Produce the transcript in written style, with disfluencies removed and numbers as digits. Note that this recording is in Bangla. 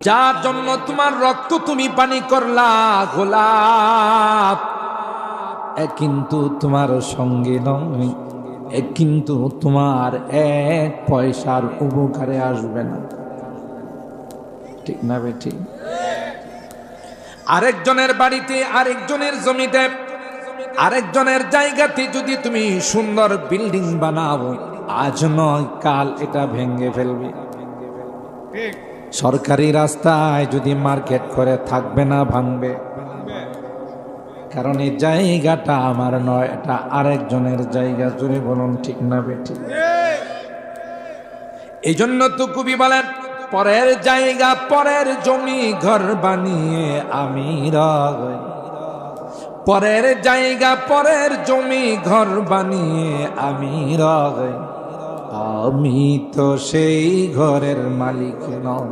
যার জন্য তোমার রক্ত তুমি পানি করলা গোলাপ, কিন্তু তোমার সঙ্গে নয়, কিন্তু তোমার এক পয়সার উপকারে আসবে না। ঠিক না বেঠিক? আরেকজনের বাড়িতে, আরেকজনের জমিতে, আরেকজনের জায়গাতে যদি তুমি সুন্দর বিল্ডিং বানাও, আজ নয় কাল এটা ভেঙে ফেলবে। সরকারি রাস্তায় যদি মার্কেট করে থাকবে না, ভাঙবে। কারণ এই জায়গাটা আমার নয়, এটা আরেকজনের জায়গা। জোরে বলুন ঠিক না বেঠিক? এই জন্য তো কবি বলেন, পরের জায়গা পরের জমি ঘর বানিয়ে আমি রই। পরের জায়গা পরের জমি ঘর বানিয়ে আমি রই, আমি তো সেই ঘরের মালিক নই।